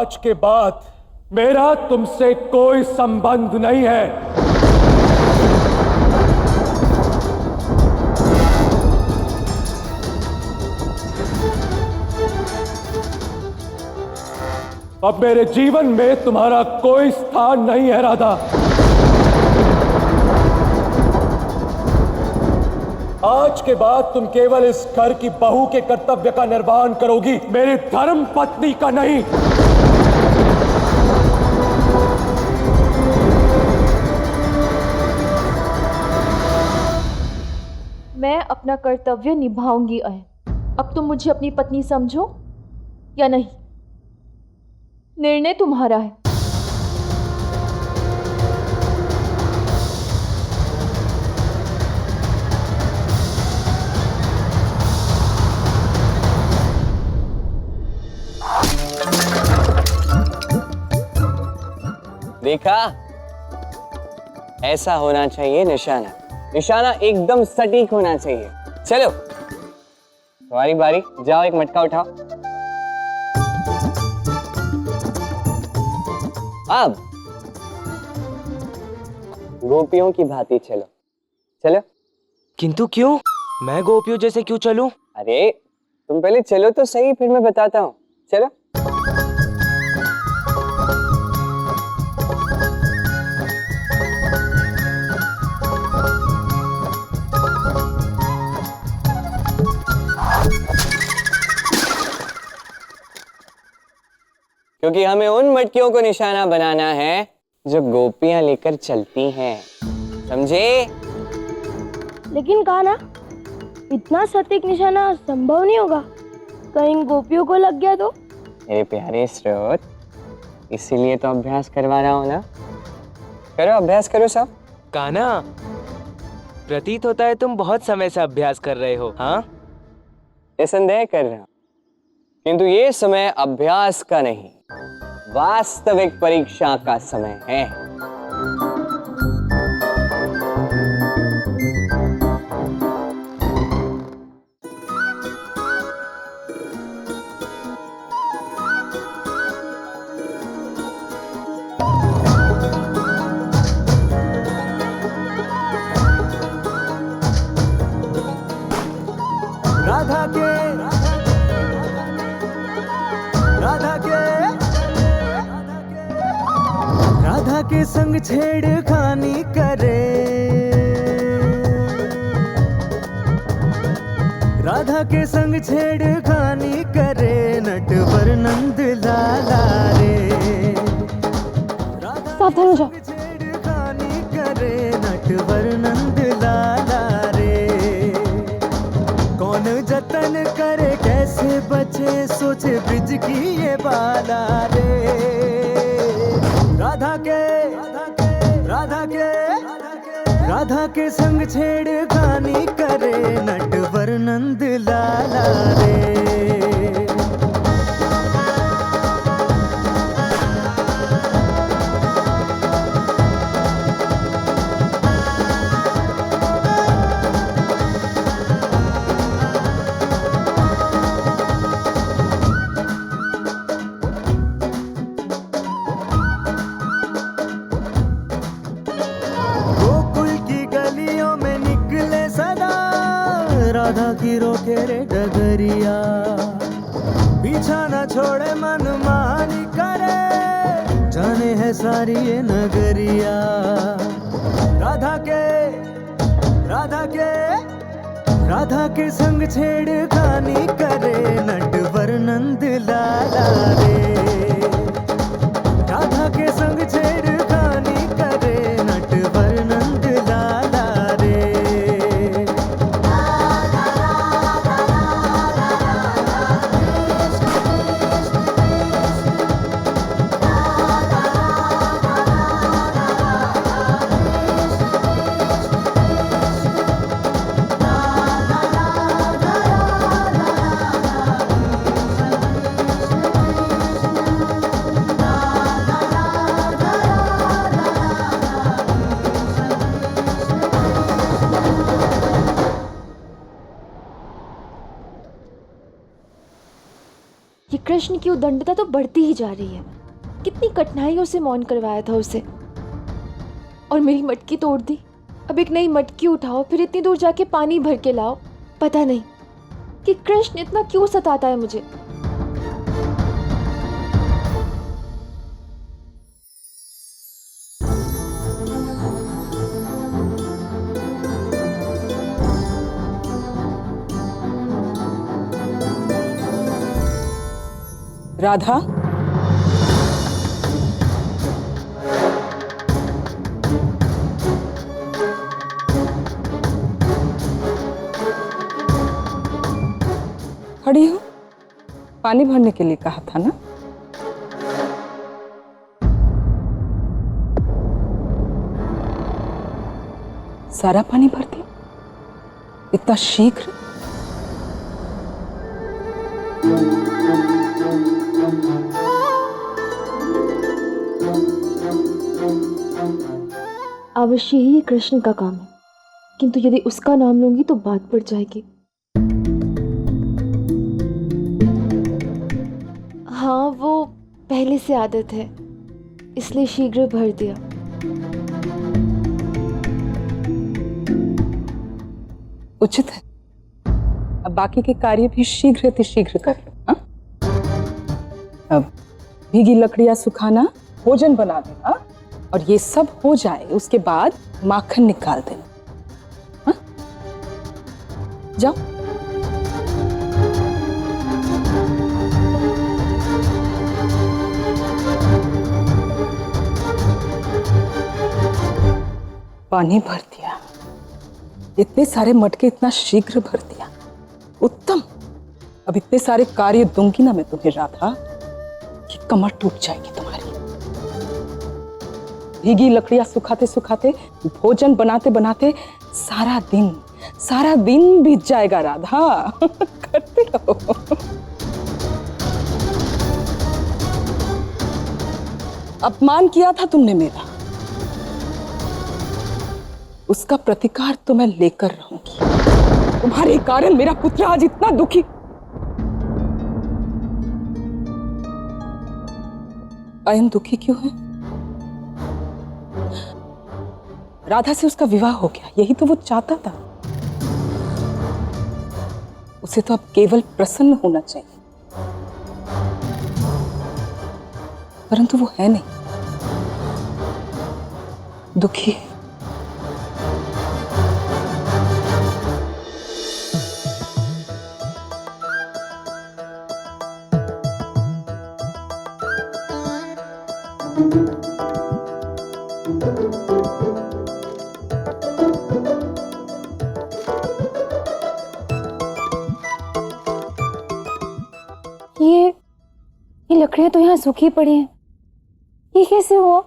आज के बाद मेरा तुमसे कोई संबंध नहीं है। अब मेरे जीवन में तुम्हारा कोई स्थान नहीं है राधा। आज के बाद तुम केवल इस घर की बहू के कर्तव्य का निर्वहन करोगी, मेरी धर्म पत्नी का नहीं। मैं अपना कर्तव्य निभाऊंगी अयन। अब तुम मुझे अपनी पत्नी समझो या नहीं, निर्णय तुम्हारा है। देखा, ऐसा होना चाहिए निशाना। निशाना एकदम सटीक होना चाहिए। चलो तुम्हारी बारी, जाओ एक मटका उठाओ। अब गोपियों की भांति चलो। चलो। किंतु क्यों? मैं गोपियों जैसे क्यों चलूं? अरे तुम पहले चलो तो सही, फिर मैं बताता हूँ। चलो। क्योंकि हमें उन मटकियों को निशाना बनाना है जो गोपियां लेकर चलती हैं, समझे? लेकिन कहा ना, इतना सटीक निशाना संभव नहीं होगा। कहीं गोपियों को लग गया तो? मेरे प्यारे स्रोत, इसीलिए तो अभ्यास करवा रहा हूं ना। करो, अभ्यास करो सब। कान्हा, प्रतीत होता है तुम बहुत समय से अभ्यास कर रहे हो। हाँ, निसंदेह कर रहा हूं, किंतु ये समय अभ्यास का नहीं, वास्तविक परीक्षा का समय है। राधा के संग छेड़खानी करे, राधा के संग छेड़खानी करे, नटवर नंद लाला रे। सावधान हो जाओ। छेड़खानी करे, नटवर नंद लाला रे। कौन जतन करे, कैसे बचे, सोचे ब्रिज की ये बाला रे। राधा के संग छेड़खानी करे, नटवर नंद लाला रे। राधा की रोके रे डगरिया, पीछा न छोड़े मन मानी करे, जाने है सारी ये नगरिया। राधा के संग छेड़खानी करे, नटवर नंद लाला रे। राधा के संग छेड़खानी करे, नटवर नंद लाला रे। कृष्ण की उद्दंडता तो बढ़ती ही जा रही है। कितनी कठिनाइयों से मौन करवाया था उसे, और मेरी मटकी तोड़ दी। अब एक नई मटकी उठाओ, फिर इतनी दूर जाके पानी भर के लाओ। पता नहीं कि कृष्ण इतना क्यों सताता है मुझे। राधा, खड़ी हो? पानी भरने के लिए कहा था ना? सारा पानी भर दिया इतना शीघ्र? अवश्य ही ये कृष्ण का काम है, किंतु यदि उसका नाम लूंगी तो बात बढ़ जाएगी। हाँ, वो पहले से आदत है, इसलिए शीघ्र भर दिया। उचित है। अब बाकी के कार्य भी शीघ्र अतिशीघ्र कर लो। हाँ? अब भीगी लकड़ियां सुखाना, भोजन बना देना, और ये सब हो जाए उसके बाद माखन निकाल देना। हाँ? जाओ। पानी भर दिया, इतने सारे मटके इतना शीघ्र भर दिया, उत्तम। अब इतने सारे कार्य दूंगी ना मैं तुम्हें राधा कि कमर टूट जाएगी तुम्हारी। भीगी लकड़ियां सुखाते सुखाते, भोजन बनाते बनाते सारा दिन बीत जाएगा राधा। करते रहो। अपमान किया था तुमने मेरा, उसका प्रतिकार तो मैं लेकर रहूंगी। तुम्हारे कारण मेरा पुत्र आज इतना दुखी। अयन दुखी क्यों है? राधा से उसका विवाह हो गया, यही तो वो चाहता था। उसे तो अब केवल प्रसन्न होना चाहिए, परंतु वो है नहीं, दुखी है। ये लकड़ियां तो यहाँ सूखी पड़ी हैं। ये कैसे हुआ?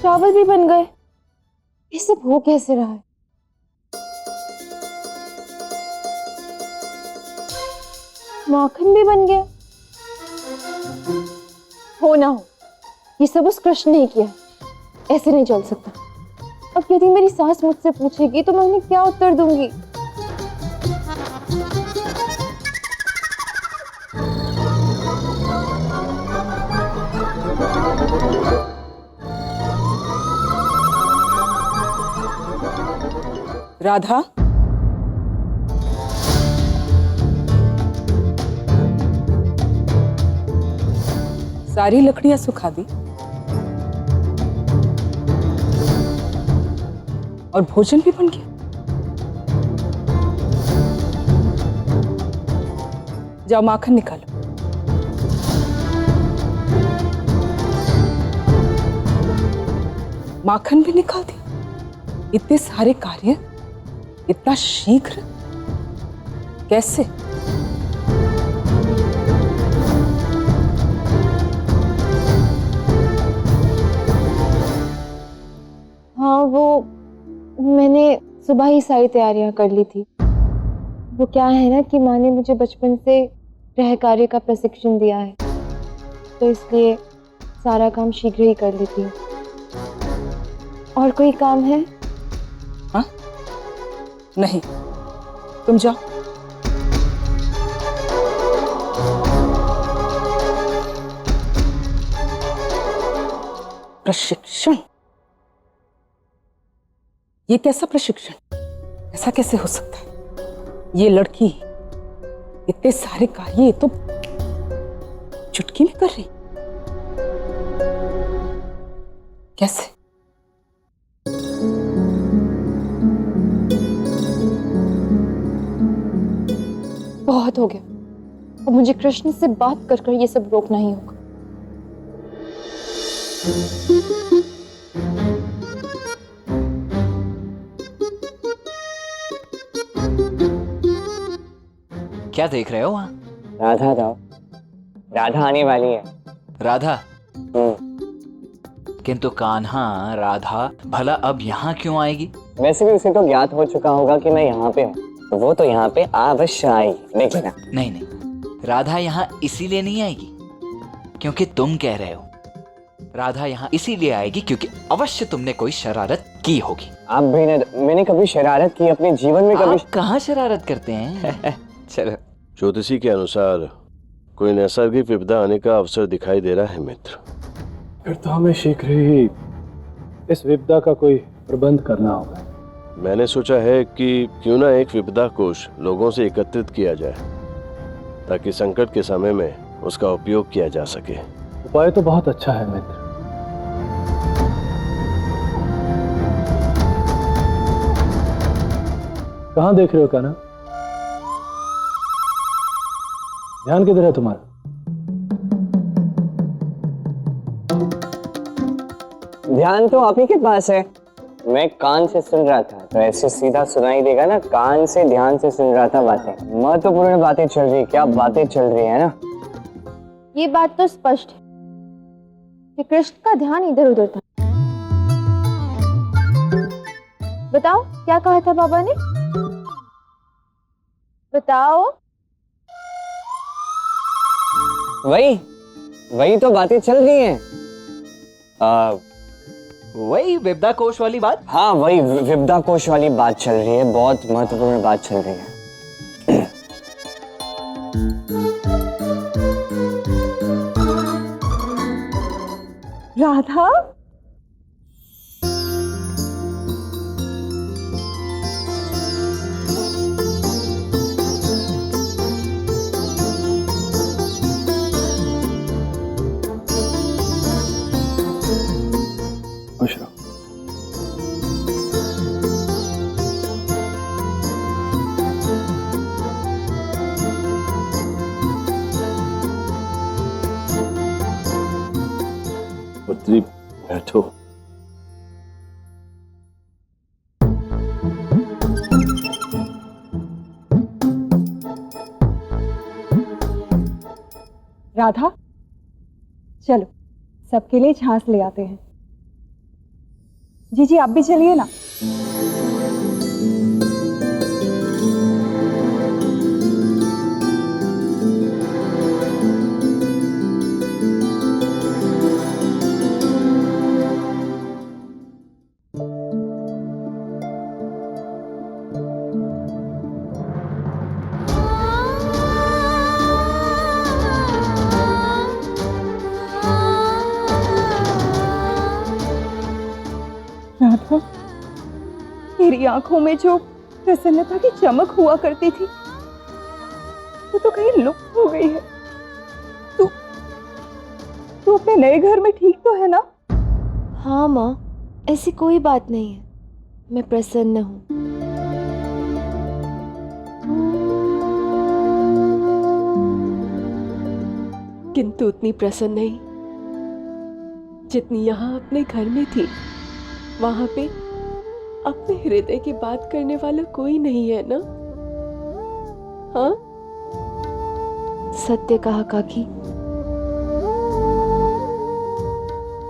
चावल भी बन गए, ये सब हो कैसे रहा है? माखन भी बन गया। हो ना हो, ये सब उस कृष्ण ने किया। ऐसे नहीं चल सकता। अब यदि मेरी सास मुझसे पूछेगी तो मैं उन्हें क्या उत्तर दूंगी? राधा, सारी लकड़ियां सुखा दी और भोजन भी बन गया। जाओ माखन निकालो। माखन भी निकाल दिया। इतने सारे कार्य इतना शीघ्र कैसे? हाँ, वो मैंने सुबह ही सारी तैयारियां कर ली थी। वो क्या है ना कि माँ ने मुझे बचपन से गृह कार्य का प्रशिक्षण दिया है, तो इसलिए सारा काम शीघ्र ही कर लेती हूँ। और कोई काम है? हाँ? नहीं, तुम जाओ। प्रशिक्षण? ये कैसा प्रशिक्षण? ऐसा कैसे हो सकता है? ये लड़की इतने सारे कार्य ये तो चुटकी में कर रही, कैसे? बहुत हो गया, अब मुझे कृष्ण से बात कर कर ये सब रोकना ही होगा। क्या देख रहे हो वहाँ? राधा राव, राधा आने वाली है। राधा? हम्म। किंतु कान्हा, राधा भला अब यहाँ क्यों आएगी? वैसे भी उसे तो ज्ञात हो चुका होगा कि मैं यहाँ पे हूँ, तो वो तो यहाँ पे अवश्य आएगी, देखना। नहीं नहीं, राधा यहाँ इसीलिए नहीं आएगी क्योंकि तुम कह रहे हो। राधा यहाँ इसीलिए आएगी क्योंकि अवश्य तुमने कोई शरारत की होगी। आप भी ने, मैंने कभी शरारत की अपने जीवन में? कभी आप कहाँ शरारत करते हैं? चलो। ज्योतिषी के अनुसार कोई नैसर्गिक विपदा आने का अवसर दिखाई दे रहा है मित्र। फिर तो हमें शीघ्र ही इस विपदा का कोई प्रबंध करना होगा। मैंने सोचा है कि क्यों ना एक विपदा कोष लोगों से एकत्रित किया जाए ताकि संकट के समय में उसका उपयोग किया जा सके। उपाय तो बहुत अच्छा है मित्र। कहाँ देख रहे हो कान्हा? ध्यान किधर है तुम्हारा? ध्यान तो आप ही के पास है। मैं कान से सुन रहा था, तो ऐसे सीधा सुनाई देगा ना। कान से ध्यान से सुन रहा था बातें। महत्वपूर्ण बातें चल रही, क्या बातें चल रही है ना। ये बात तो स्पष्ट है कि कृष्ण का ध्यान इधर उधर था। बताओ क्या कहा था बाबा ने? बताओ। वही तो बातें चल रही हैं। वही विपदा कोश वाली बात? हाँ, वही विपदा कोश वाली बात चल रही है। बहुत महत्वपूर्ण बात चल रही है। राधा? खुश रहो। पुत्री बैठो। राधा, चलो सबके लिए छाछ ले आते हैं। जी जी, आप भी चलिए ना। राधा, मेरी आंखों में जो प्रसन्नता की चमक हुआ करती थी वो तो कहीं लुप्त हो गई है। तू अपने नए घर में ठीक तो है ना? हाँ माँ, ऐसी कोई बात नहीं है, मैं प्रसन्न हूँ। किंतु उतनी प्रसन्न नहीं जितनी यहाँ अपने घर में थी। वहां पे अपने हृदय की बात करने वाला कोई नहीं है ना? हाँ, सत्य कहा काकी।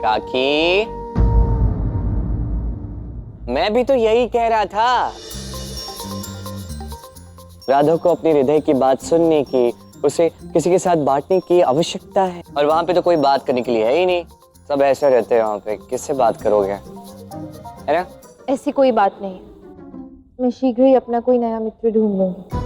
काकी, मैं भी तो यही कह रहा था। राधा को अपने हृदय की बात सुनने की, उसे किसी के साथ बांटने की आवश्यकता है, और वहां पे तो कोई बात करने के लिए है ही नहीं। सब ऐसे रहते हैं वहां पे, किससे बात करोगे, है ना? ऐसी कोई बात नहीं, मैं शीघ्र ही अपना कोई नया मित्र ढूंढ लूंगी।